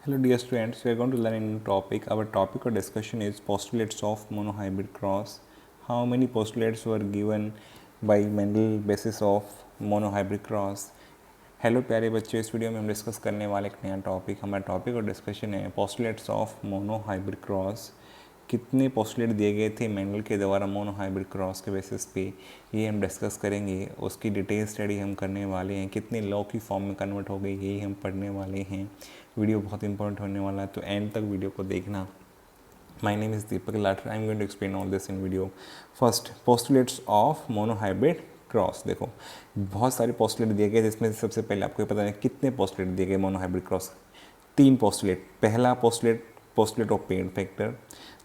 Hello dear students, we are going to learn a new topic. Our topic or discussion is postulates of monohybrid cross. How many postulates were given by Mendel basis of monohybrid cross? Hello प्यारे बच्चों, इस video में हम discuss करने वाले एक नया topic, हमारा टॉपिक और डिस्कशन है पोस्टुलेट्स ऑफ मोनोहाइब्रिड क्रॉस। कितने पोस्टुलेट दिए गए थे मेंडल के द्वारा मोनोहाइब्रिड क्रॉस के बेसिस पे, ये हम डिस्कस करेंगे। उसकी डिटेल स्टडी हम करने वाले हैं, कितने लॉ की फॉर्म में कन्वर्ट हो गई यही हम पढ़ने वाले हैं। वीडियो बहुत इंपॉर्टेंट होने वाला है, तो एंड तक वीडियो को देखना। My name is Deepak Lathar. I am going to explain all this in video. First, postulates of monohybrid cross. देखो बहुत सारे पोस्टुलेट दिए गए, जिसमें से सबसे पहले आपको पता है कितने पोस्टुलेट दिए गए मोनोहाइब्रिड क्रॉस। 3 पोस्टुलेट। पहला पोस्टुलेट ऑफ पेड फैक्टर,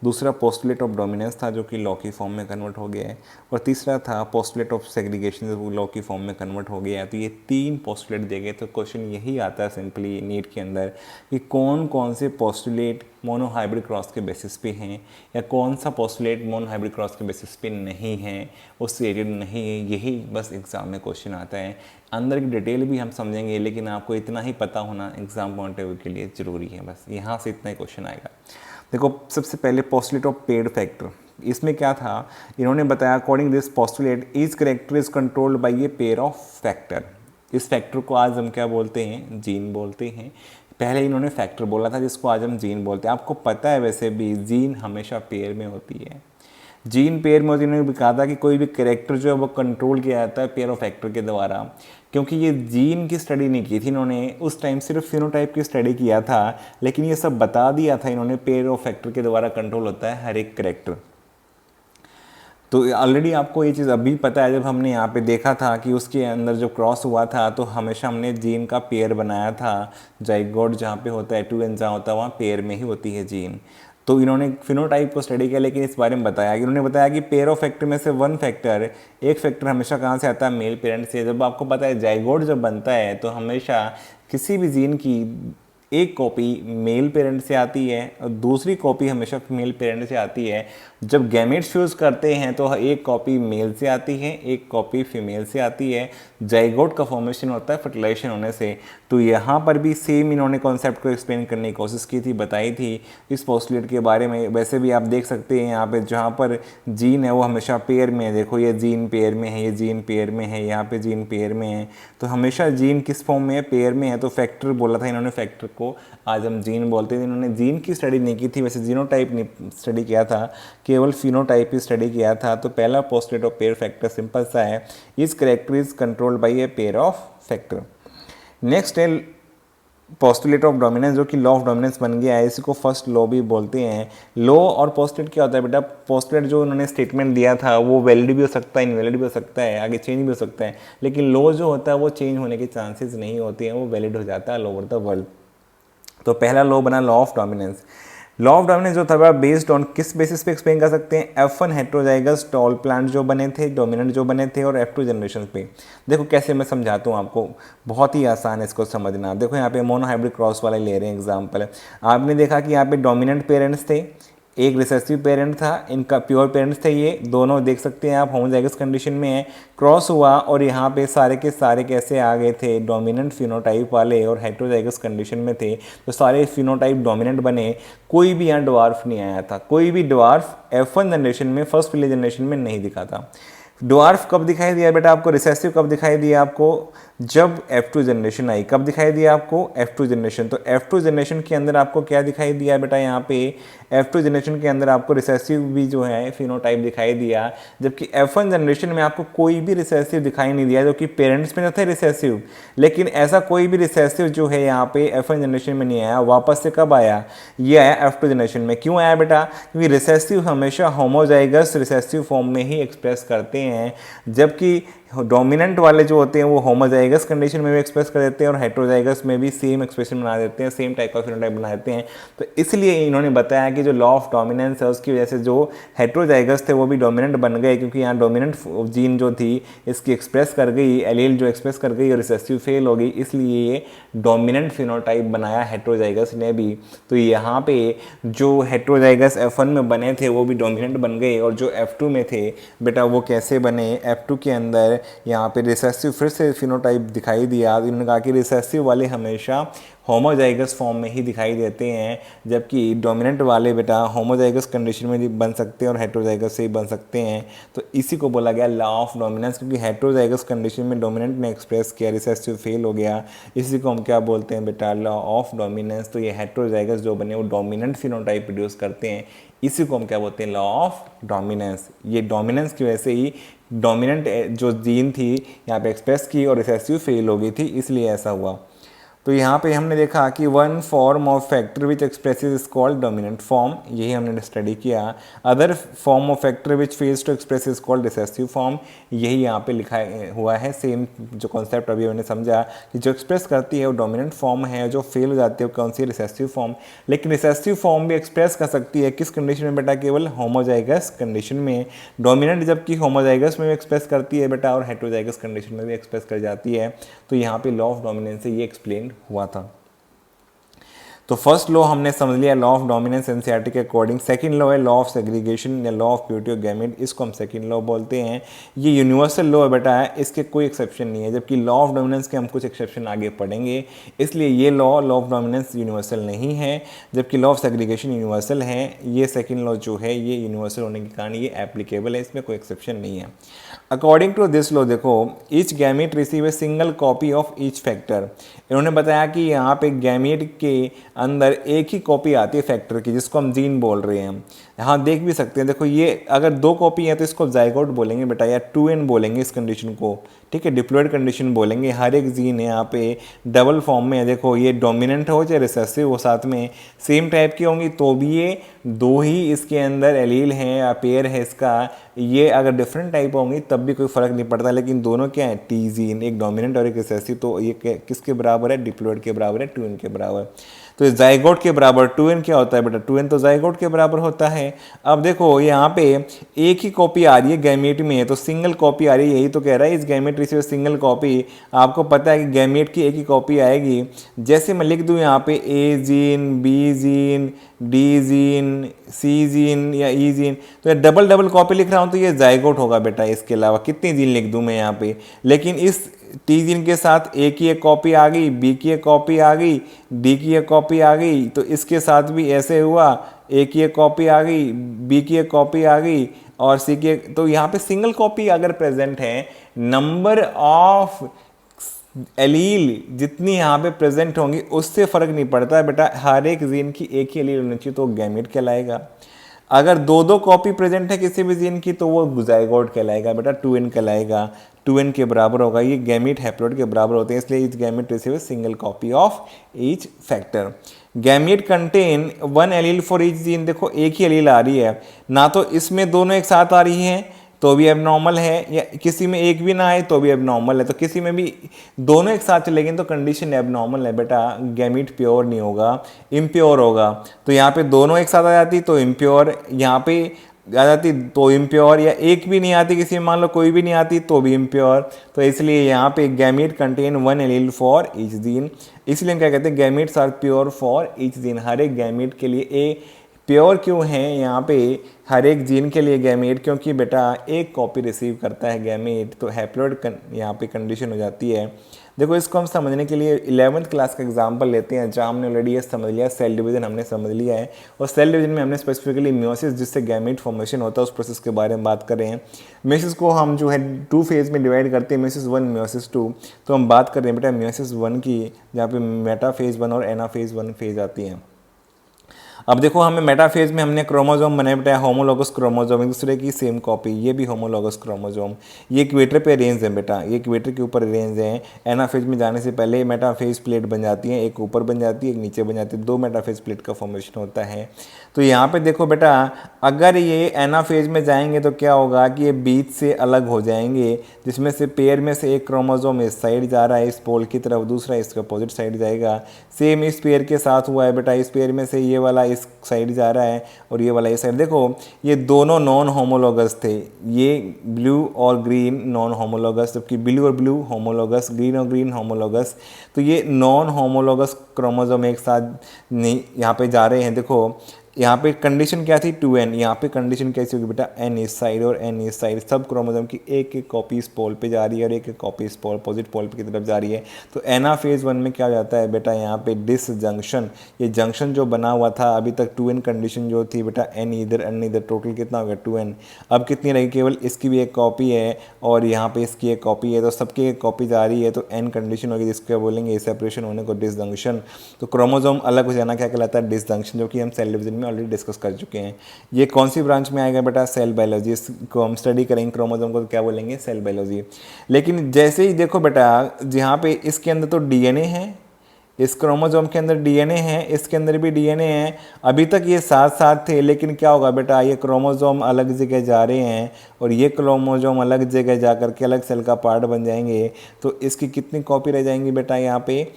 दूसरा पोस्टुलेट ऑफ डोमिनेंस था जो कि लॉ की फॉर्म में कन्वर्ट हो गया है, और तीसरा था पोस्टुलेट ऑफ सेग्रीगेशन जो लॉ की फॉर्म में कन्वर्ट हो गया है। तो ये 3 पोस्टुलेट दिए गए। तो क्वेश्चन यही आता है सिंपली नीट के अंदर कि कौन कौन से पोस्टुलेट मोनोहाइब्रिड क्रॉस के बेसिस पे हैं या कौन सा पोस्टुलेट मोनोहाइब्रिड क्रॉस के बेसिस पे नहीं है, उससे रिलेटेड नहीं है। यही बस एग्जाम में क्वेश्चन आता है। अंदर की डिटेल भी हम समझेंगे, लेकिन आपको इतना ही पता होना एग्जाम पॉइंट ऑफ व्यू के लिए ज़रूरी है। बस यहाँ से इतना ही क्वेश्चन आएगा। देखो सबसे पहले पोस्टुलेट ऑफ पेड फैक्टर, इसमें क्या था, इन्होंने बताया according this postulate each character is controlled by a pair of factor. इस फैक्टर को आज हम क्या बोलते हैं, जीन बोलते हैं। पहले इन्होंने फैक्टर बोला था जिसको आज हम जीन बोलते हैं। आपको पता है वैसे भी जीन हमेशा पेयर में होती है। जीन पेयर में उन्होंने भी कहा था कि कोई भी कैरेक्टर जो है वो कंट्रोल किया जाता है पेयर ऑफ फैक्टर के द्वारा। क्योंकि ये जीन की स्टडी नहीं की थी इन्होंने, उस टाइम सिर्फ फिनोटाइप की स्टडी किया था, लेकिन ये सब बता दिया था इन्होंने पेयर ऑफ फैक्टर के द्वारा कंट्रोल होता है हर एक कैरेक्टर। तो ऑलरेडी आपको ये चीज़ अभी पता है, जब हमने यहाँ पे देखा था कि उसके अंदर जो क्रॉस हुआ था तो हमेशा हमने जीन का पेयर बनाया था। जाइगोट जहाँ पे होता है, 2n जहाँ होता है वहाँ पेयर में ही होती है जीन। तो इन्होंने फिनोटाइप को स्टडी किया, लेकिन इस बारे में बताया कि इन्होंने बताया कि पेयर ऑफ फैक्टर में से एक फैक्टर हमेशा कहाँ से आता है, मेल पेरेंट से। जब आपको पता है जाइगोट जब बनता है तो हमेशा किसी भी जीन की एक कॉपी मेल पेरेंट से आती है और दूसरी कॉपी हमेशा फीमेल पेरेंट से आती है। जब गैमेट्स फ्यूज करते हैं तो एक कॉपी मेल से आती है, एक कॉपी फीमेल से आती है। जाइगोट का फॉर्मेशन होता है फर्टिलाइजेशन होने से। तो यहाँ पर भी सेम इन्होंने कॉन्सेप्ट को एक्सप्लेन करने की कोशिश की थी, बताई थी इस पोस्टुलेट के बारे में। वैसे भी आप देख सकते हैं यहाँ पे जहाँ पर जीन है वो हमेशा पेयर में है। देखो ये जीन पेयर में है, ये जीन पेयर में है, यहाँ पे जीन पेयर में है। तो हमेशा जीन किस फॉर्म में है, पेयर में है। तो फैक्टर बोला था इन्होंने, फैक्टर को आज हम जीन बोलते हैं। इन्होंने जीन की स्टडी नहीं की थी, वैसे जीनोटाइप ने स्टडी किया था, केवल फिनोटाइप ही स्टडी किया था। तो पहला postulate of pair factor simple सा है, इस character is controlled by a pair of factor. Next है पोस्टुलेट ऑफ डोमिनेंस, जो कि लॉ ऑफ डोमिनेंस बन गया है। इसी को फर्स्ट लॉ भी बोलते हैं। लॉ और पोस्टुलेट क्या होता है बेटा, पोस्टुलेट जो उन्होंने स्टेटमेंट दिया था वो वैलिड भी हो सकता है, इनवैलिड भी हो सकता है, आगे चेंज भी हो सकता है। लेकिन लॉ जो होता है वो चेंज होने के चांसेस नहीं होते हैं, वो वैलिड हो जाता है ऑल ओवर द वर्ल्ड। तो पहला लॉ बना law of dominance. Law of dominance जो था बेस्ड ऑन किस बेसिस पे एक्सप्लेन कर सकते हैं, F1 हेट्रोजाइगस टॉल प्लांट जो बने थे, डोमिनेंट जो बने थे, और F2 जनरेशन पे। देखो कैसे मैं समझाता हूँ आपको, बहुत ही आसान है इसको समझना। देखो यहाँ पे मोनोहाइब्रिड क्रॉस वाले ले रहे हैं एग्जाम्पल। आपने देखा कि यहाँ पे डोमिनेंट पेरेंट्स थे, एक रिसेसिव पेरेंट था, इनका प्योर पेरेंट्स थे। ये दोनों देख सकते हैं आप होमोजाइगस कंडीशन में है, क्रॉस हुआ और यहाँ पे सारे के सारे कैसे आ गए थे, डोमिनेंट फिनोटाइप वाले, और हेट्रोजाइगस कंडीशन में थे तो सारे फिनोटाइप डोमिनेंट बने। कोई भी यहाँ डवार्फ नहीं आया था, कोई भी डवार्फ F1 जनरेशन में, फर्स्ट फिले जनरेशन में नहीं दिखा था। डवार्फ कब दिखाई दिया बेटा आपको, रिसेसिव कब दिखाई दिया आपको, जब F2 जनरेशन आई। कब दिखाई दिया आपको, F2 जनरेशन। तो F2 जनरेशन के अंदर आपको क्या दिखाई दिया बेटा, यहाँ पे F2 जनरेशन के अंदर आपको रिसेसिव भी जो है फिनोटाइप दिखाई दिया। जबकि F1 जनरेशन में आपको कोई भी रिसेसिव दिखाई नहीं दिया, जो कि पेरेंट्स में थे रिसेसिव। लेकिन ऐसा कोई भी रिसेसिव जो है यहाँ पे F1 जनरेशन में नहीं आया। वापस से कब आया, ये आया F2 जनरेशन में। क्यों आया बेटा, क्योंकि रिसेसिव हमेशा होमोजाइगस रिसेसिव फॉर्म में ही एक्सप्रेस करते हैं, जबकि डोमिनेंट वाले जो होते हैं वो होमोजाइगस कंडीशन में भी एक्सप्रेस कर देते हैं और हेट्रोजाइगस में भी सेम एक्सप्रेशन बना देते हैं, सेम टाइप का फिनोटाइप बना देते हैं। तो इसलिए इन्होंने बताया कि जो लॉ ऑफ डोमिनेंस है उसकी वजह से जो हेट्रोजाइगस थे वो भी डोमिनेंट बन गए, क्योंकि यहाँ डोमिनेंट जीन जो थी इसकी एक्सप्रेस कर गई, एलील जो एक्सप्रेस कर गई और रिसेसिव फेल हो गई, इसलिए ये डोमिनेंट फिनोटाइप बनाया हेट्रोजाइगस ने भी। तो यहाँ पे जो हेट्रोजाइगस F1 में बने थे वो भी डोमिनेंट बन गए, और जो F2 में थे बेटा वो कैसे बने, F2 के अंदर यहाँ पे रिसेसिव फिर से फिनोटाइप दिखाई दिया। इन्होंने कहा कि रिसेसिव वाले हमेशा होमोजाइगस फॉर्म में ही दिखाई देते हैं, जबकि डोमिनेंट वाले बेटा होमोजाइगस कंडीशन में भी बन सकते हैं और हेटेरोजाइगस से ही बन सकते हैं। तो इसी को बोला गया लॉ ऑफ डोमिनेंस, क्योंकि हेटेरोजाइगस कंडीशन में डोमिनेंट ने एक्सप्रेस किया, रिसेसिव फेल हो गया, इसी को हम क्या बोलते हैं बेटा, लॉ ऑफ डोमिनेंस। तो ये हेटेरोजाइगस जो बने वो डोमिनेंट फिनोटाइप प्रोड्यूस करते हैं, इसी को हम क्या बोलते हैं, लॉ ऑफ डोमिनेंस। ये डोमिनेंस की वजह से ही डोमिनेंट जो जीन थी यहाँ पे एक्सप्रेस की और रिसेसिव फेल हो गई थी, इसलिए ऐसा हुआ। तो यहाँ पे हमने देखा कि one form of factor which expresses is called dominant form, यही हमने स्टडी किया। Other form of factor which fails to express is called recessive form, यही यहाँ पे लिखा हुआ है। सेम जो कॉन्सेप्ट अभी हमने समझा कि जो एक्सप्रेस करती है वो डोमिनेंट फॉर्म है, जो फेल हो जाती है वो कौन सी, रिसेसिव फॉर्म। लेकिन रिसेसिव फॉर्म भी एक्सप्रेस कर सकती है किस कंडीशन में बेटा, केवल होमोजाइगस कंडीशन में। डोमिनेंट जबकि होमोजाइगस में भी एक्सप्रेस करती है बेटा और हेटेरोजाइगस कंडीशन में भी एक्सप्रेस कर जाती है। तो यहाँ पे लॉ ऑफ डोमिनेंस से ये एक्सप्लेन हुआ था। तो फर्स्ट लॉ हमने समझ लिया, लॉ ऑफ डोमिनेंस एनसीईआरटी के अकॉर्डिंग। सेकंड लॉ है लॉ ऑफ सेग्रीगेशन या law of purity of gamete, इसको हम सेकंड लॉ बोलते हैं। ये यूनिवर्सल लॉ है बेटा, है इसके कोई एक्सेप्शन नहीं है, जबकि लॉ ऑफ डोमिनेंस के हम कुछ एक्सेप्शन आगे पढ़ेंगे, इसलिए ये लॉ ऑफ डोमिनेंस यूनिवर्सल नहीं है, जबकि लॉ ऑफ सेग्रीगेशन यूनिवर्सल है। ये सेकंड लॉ जो है ये यूनिवर्सल होने के कारण ये एप्लीकेबल है, इसमें कोई एक्सेप्शन नहीं है। अकॉर्डिंग टू दिस लॉ देखो, each gamete receive a single copy of each factor. इन्होंने बताया कि यहाँ पे गैमेट के अंदर एक ही कॉपी आती है फैक्टर की, जिसको हम जीन बोल रहे हैं। यहाँ देख भी सकते हैं, देखो ये अगर दो कॉपी है तो इसको जाइगोट बोलेंगे बेटा, या 2n बोलेंगे इस कंडीशन को, ठीक है, डिप्लॉयड कंडीशन बोलेंगे। हर एक जीन है यहाँ पे डबल फॉर्म में है, देखो ये डोमिनेंट हो चाहे रिसेसिव हो, साथ में सेम टाइप की होंगी तो भी ये दो ही इसके अंदर एलील हैं या पेयर है इसका। ये अगर डिफरेंट टाइप होंगी तब भी कोई फर्क नहीं पड़ता, लेकिन दोनों क्या है, टी जीन, एक डोमिनेंट और एक रिसेसिव, तो ये किसके बराबर है, डिप्लॉयड के बराबर है, 2n के बराबर। तो जाइगोट के बराबर 2n क्या होता है बेटा, 2n तो जाइगोट के बराबर होता है। अब देखो यहाँ पे एक ही कॉपी आ रही है गैमेट में, तो सिंगल कॉपी आ रही है, यही तो कह रहा है इस गैमेट रिसीव सिंगल कॉपी। आपको पता है कि गैमेट की एक ही कॉपी आएगी। जैसे मैं लिख दूँ यहाँ पे A gene, B gene, D gene, C gene या ई जीन, तो ये डबल डबल कॉपी लिख रहा हूँ तो ये जाइगोट होगा बेटा। इसके अलावा कितनी जीन लिख दूँ मैं यहाँ पे, लेकिन इस टी जीन के साथ ए की एक कॉपी आ गई, बी की एक कॉपी आ गई, डी की एक कॉपी आ गई, तो इसके साथ भी ऐसे हुआ, ए की एक कॉपी आ गई, बी की एक कॉपी आ गई और सी की एक, तो यहाँ पे सिंगल कॉपी अगर प्रेजेंट है, नंबर ऑफ एलील जितनी यहाँ पे प्रेजेंट होंगी उससे फर्क नहीं पड़ता है बेटा, हर एक जीन की एक ही एलील होनी चाहिए तो गैमेट कहलाएगा। अगर दो दो कॉपी प्रेजेंट है किसी भी जीन की तो वो जाइगोट कहलाएगा बेटा, 2n कहलाएगा, 2n के बराबर होगा। ये गैमेट हैप्लॉइड के बराबर होते हैं, इसलिए each gamete receive single copy of each factor. Gamete contain one allele for each gene, देखो एक ही एलील आ रही है ना, तो इसमें दोनों एक साथ आ रही हैं तो भी एबनॉर्मल है, या किसी में एक भी ना आए तो भी एबनॉर्मल है। तो किसी में भी दोनों एक साथ चलेंगे तो कंडीशन एबनॉर्मल है बेटा, गैमेट प्योर नहीं होगा, इम्प्योर होगा। तो यहाँ पे दोनों एक साथ आ जाती तो इम्प्योर, यहाँ पे आ जाती तो इम्प्योर, या एक भी नहीं आती किसी में, मान लो कोई भी नहीं आती तो भी इम्प्योर। तो इसलिए यहाँ पे gamete contain one allele for each gene, इसलिए हम क्या कहते हैं, gametes are pure for each gene. हर एक गैमेट के लिए प्योर क्यों है यहाँ पे, हर एक जीन के लिए गैमेट, क्योंकि बेटा एक कॉपी रिसीव करता है गैमेट, तो हैप्लॉइड यहाँ पे कंडीशन हो जाती है। देखो इसको हम समझने के लिए 11th क्लास का एग्जांपल लेते हैं, जहाँ हमने ऑलरेडी ये समझ लिया, सेल डिवीजन हमने समझ लिया है, और सेल डिवीजन में हमने स्पेसिफिकली मियोसिस जिससे गैमेट फॉर्मेशन होता है उस प्रोसेस के बारे में बात कर रहे हैं। मियोसिस को हम जो है 2 फेज में डिवाइड करते हैं, मियोसिस 1, मियोसिस 2। तो हम बात कर रहे हैं बेटा मियोसिस 1 की, जहाँ पे मेटाफेज 1 और एनाफेज 1 फेज आती हैं। अब देखो हमें मेटाफेज में हमने क्रोमोसोम बनाया बेटा, होमोलोगस क्रोमोसोम, एक दूसरे की सेम कॉपी, ये भी होमोलोगस क्रोमोसोम। ये इक्वेटर पे अरेंज है बेटा, ये इक्वेटर के ऊपर अरेंज है। एनाफेज में जाने से पहले मेटाफेज प्लेट बन जाती है, एक ऊपर बन जाती है एक नीचे बन जाती है, 2 मेटाफेज प्लेट का फॉर्मेशन होता है। तो यहाँ पे देखो बेटा, अगर ये एनाफेज में जाएंगे तो क्या होगा कि ये बीच से अलग हो जाएंगे, जिसमें से पेयर में से एक क्रोमोसोम इस साइड जा रहा है इस पोल की तरफ, दूसरा इसके अपोजिट साइड जाएगा। सेम इस पेयर के साथ हुआ है बेटा, इस पेयर में से ये वाला इस साइड जा रहा है और ये वाला इस साइड। देखो ये दोनों नॉन होमोलोगस थे, ये ब्लू और ग्रीन नॉन होमोलोगस, जबकि ब्लू और ब्लू होमोलोगस, ग्रीन और ग्रीन होमोलोगस। तो ये नॉन होमोलोगस क्रोमोसोम एक साथ नहीं यहाँ पे जा रहे हैं। देखो यहाँ पे कंडीशन क्या थी 2n, यहाँ पे कंडीशन कैसी होगी बेटा n इस साइड और n इस साइड, सब क्रोमोसोम की एक एक कॉपी इस पोल पे जा रही है और एक एक कॉपी इस पोल अपोजिट पोल की तरफ जा रही है। तो एना फेज़ 1 में क्या हो जाता है बेटा, यहाँ पे डिस जंक्शन, ये जंक्शन जो बना हुआ था अभी तक 2n कंडीशन जो थी बेटा, n इधर टोटल कितना हो गया 2n। अब कितनी रही, केवल इसकी भी एक कॉपी है और यहाँ पे इसकी एक कॉपी है, तो सबकी एक कॉपी जा रही है, तो n कंडीशन होगी जिसको बोलेंगे सेपरेशन होने को डिसजंक्शन। तो क्रोमोसोम अलग हो जाना क्या कहलाता है, डिसजंक्शन, जो कि हम सेल डिवीजन में ऑलरेडी डिस्कस कर चुके हैं। ये कौन सी ब्रांच में आएगा बेटा, सेल बायोलॉजी। इसको हम स्टडी करेंगे क्रोमोसोम को, तो क्या बोलेंगे, सेल बायोलॉजी। लेकिन जैसे ही देखो बेटा, जहाँ पे इसके अंदर तो डीएनए है, इस क्रोमोसोम के अंदर डीएनए है, इसके अंदर भी डीएनए है, अभी तक ये साथ साथ थे, लेकिन क्या होगा बेटा, ये क्रोमोसोम अलग जगह जा रहे हैं और ये क्रोमोसोम अलग जगह जा करके अलग सेल का पार्ट बन जाएंगे। तो इसकी कितनी कॉपी रह जाएंगी बेटा, यहाँ पे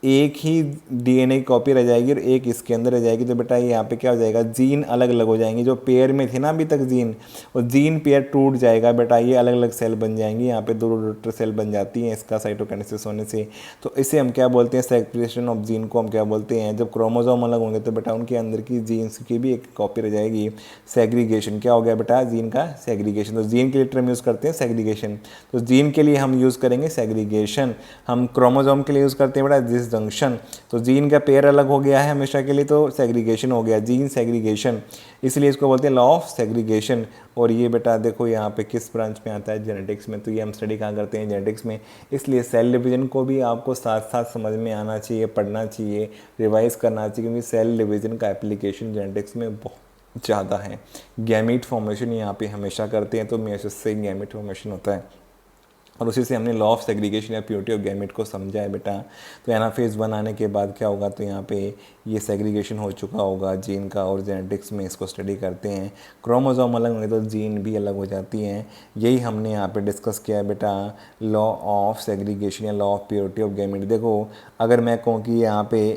एक ही डीएनए की कॉपी रह जाएगी और एक इसके अंदर रह जाएगी। तो बेटा यहाँ पे क्या हो जाएगा, जीन अलग अलग हो जाएंगे, जो पेयर में थे ना अभी तक जीन, और जीन पेयर टूट जाएगा बेटा, ये अलग अलग सेल बन जाएंगी, यहाँ पे दो डॉटर सेल बन जाती हैं इसका साइटोकिनेसिस होने से। तो इसे हम क्या बोलते हैं, सेपरेशन ऑफ जीन को हम क्या बोलते हैं। जब क्रोमोसोम अलग होंगे तो बेटा उनके अंदर की जीन्स की भी एक कॉपी रह जाएगी। सेग्रीगेशन क्या हो गया बेटा, जीन का सेग्रीगेशन। तो जीन के लिए टर्म यूज़ करते हैं सेग्रीगेशन, तो जीन के लिए हम यूज़ करेंगे सेग्रीगेशन। हम क्रोमोसोम के लिए यूज़ करते हैं बेटा डिसजंक्शन। तो जीन का पेयर अलग हो गया है हमेशा के लिए, तो सेग्रीगेशन हो गया, जीन सेग्रीगेशन, इसलिए इसको बोलते हैं लॉ ऑफ सेग्रीगेशन। और ये बेटा देखो यहाँ पे किस ब्रांच में आता है, जेनेटिक्स में। तो ये हम स्टडी कहाँ करते हैं, जेनेटिक्स में। इसलिए सेल डिवीजन को भी आपको साथ साथ समझ में आना चाहिए, पढ़ना चाहिए, रिवाइज करना चाहिए, क्योंकि सेल डिवीजन का एप्लीकेशन जेनेटिक्स में बहुत ज़्यादा है। गैमीट फॉर्मेशन यहाँ पे हमेशा करते हैं, तो मेयोसिस से गैमीट फॉर्मेशन होता है, और उसी से हमने लॉ ऑफ सेग्रीगेशन या प्योरिटी ऑफ गैमेट को समझा है बेटा। तो एनाफेज 1 आने के बाद क्या होगा, तो यहाँ पे ये सेग्रीगेशन हो चुका होगा जीन का, और जेनेटिक्स में इसको स्टडी करते हैं। क्रोमोसोम अलग होंगे तो जीन भी अलग हो जाती हैं। यही हमने यहाँ पे डिस्कस किया है बेटा, लॉ ऑफ सेग्रीगेशन या law of purity of gamete. देखो अगर मैं कहूँ कि यहाँ पे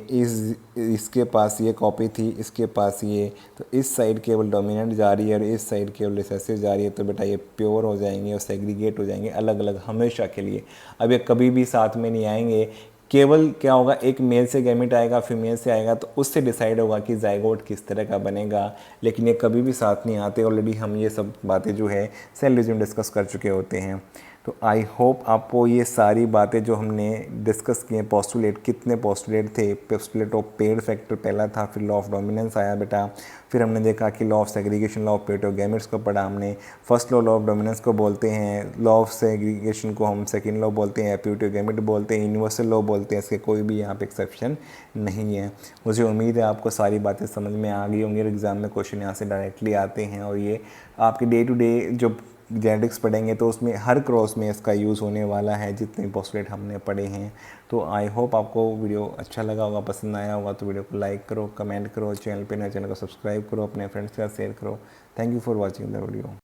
इसके पास ये कॉपी थी, इसके पास ये, तो इस साइड केवल डोमिनेंट जा रही है और इस साइड केवल रिसेसिव जा रही है, तो बेटा ये प्योर हो जाएंगे और सेग्रीगेट हो जाएंगे अलग अलग हमेशा के लिए। अब ये कभी भी साथ में नहीं आएंगे, केवल क्या होगा, एक मेल से गैमेट आएगा, फीमेल से आएगा, तो उससे डिसाइड होगा कि जाइगोट किस तरह का बनेगा, लेकिन ये कभी भी साथ नहीं आते। ऑलरेडी हम ये सब बातें जो है सेल डिवीजन डिस्कस कर चुके होते हैं। तो आई होप आपको ये सारी बातें जो हमने डिस्कस किए, पोस्टुलेट कितने पोस्टुलेट थे, पोस्टुलेट ऑफ पेयर फैक्टर पहला था, फिर लॉ ऑफ डोमिनेंस आया बेटा, फिर हमने देखा कि law of segregation, law of purity of gametes को पढ़ा हमने। फर्स्ट लॉ ऑफ डोमिनेंस को बोलते हैं, लॉ ऑफ सेग्रीगेशन को हम सेकंड लॉ बोलते हैं, प्योरिटी ऑफ गैमेट बोलते हैं, यूनिवर्सल लॉ बोलते हैं, इसके कोई भी यहाँ पे एक्सेप्शन नहीं है। मुझे उम्मीद है आपको सारी बातें समझ में आ गई होंगी, एग्जाम में क्वेश्चन यहाँ से डायरेक्टली आते हैं, और ये आपके डे टू डे जो जेनेटिक्स पढ़ेंगे तो उसमें हर क्रॉस में इसका यूज़ होने वाला है, जितने पोस्टुलेट हमने पढ़े हैं। तो आई होप आपको वीडियो अच्छा लगा होगा, पसंद आया होगा। तो वीडियो को लाइक करो, कमेंट करो, चैनल पे नए चैनल को सब्सक्राइब करो, अपने फ्रेंड्स के साथ शेयर करो। Thank you for watching the video.